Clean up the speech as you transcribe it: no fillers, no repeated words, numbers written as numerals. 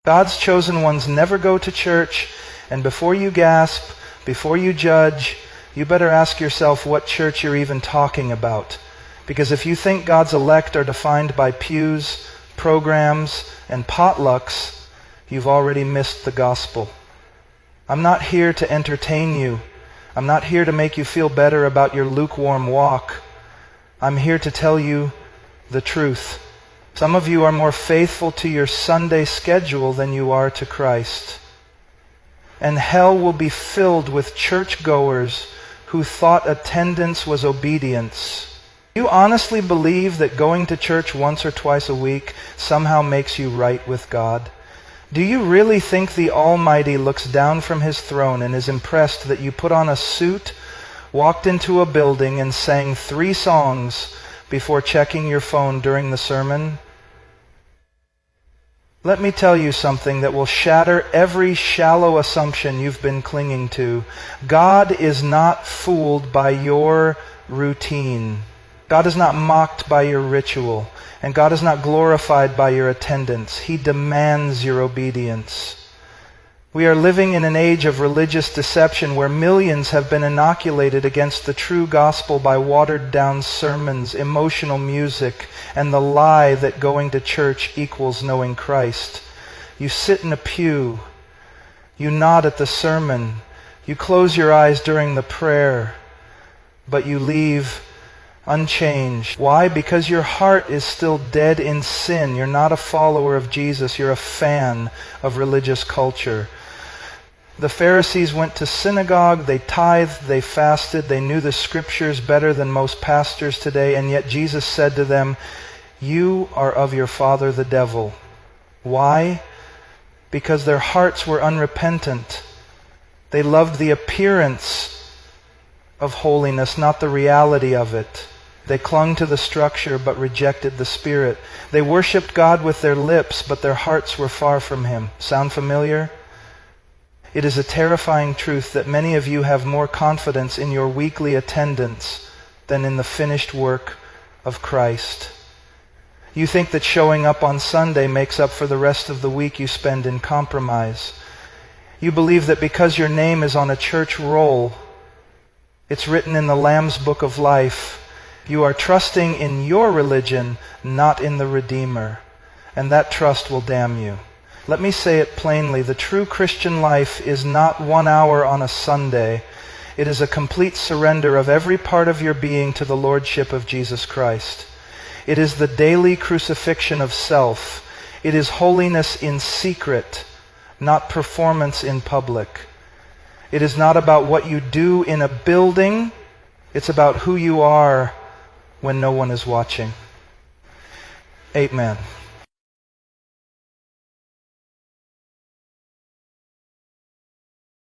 God's chosen ones never go to church, and before you gasp, before you judge, you better ask yourself what church you're even talking about. Because if you think God's elect are defined by pews, programs, and potlucks, you've already missed the gospel. I'm not here to entertain you. I'm not here to make you feel better about your lukewarm walk. I'm here to tell you the truth. Some of you are more faithful to your Sunday schedule than you are to Christ. And hell will be filled with churchgoers who thought attendance was obedience. Do you honestly believe that going to church once or twice a week somehow makes you right with God? Do you really think the Almighty looks down from His throne and is impressed that you put on a suit, walked into a building, and sang 3 songs before checking your phone during the sermon? Let me tell you something that will shatter every shallow assumption you've been clinging to. God is not fooled by your routine. God is not mocked by your ritual. And God is not glorified by your attendance. He demands your obedience. We are living in an age of religious deception where millions have been inoculated against the true gospel by watered-down sermons, emotional music, and the lie that going to church equals knowing Christ. You sit in a pew. You nod at the sermon. You close your eyes during the prayer. But you leave unchanged. Why? Because your heart is still dead in sin. You're not a follower of Jesus. You're a fan of religious culture. The Pharisees went to synagogue, they tithed, they fasted, they knew the scriptures better than most pastors today, and yet Jesus said to them, "You are of your father the devil." Why? Because their hearts were unrepentant. They loved the appearance of holiness, not the reality of it. They clung to the structure but rejected the Spirit. They worshiped God with their lips, but their hearts were far from Him. Sound familiar? It is a terrifying truth that many of you have more confidence in your weekly attendance than in the finished work of Christ. You think that showing up on Sunday makes up for the rest of the week you spend in compromise. You believe that because your name is on a church roll, it's written in the Lamb's Book of Life, you are trusting in your religion, not in the Redeemer. And that trust will damn you. Let me say it plainly. The true Christian life is not 1 hour on a Sunday. It is a complete surrender of every part of your being to the Lordship of Jesus Christ. It is the daily crucifixion of self. It is holiness in secret, not performance in public. It is not about what you do in a building. It's about who you are when no one is watching. Amen.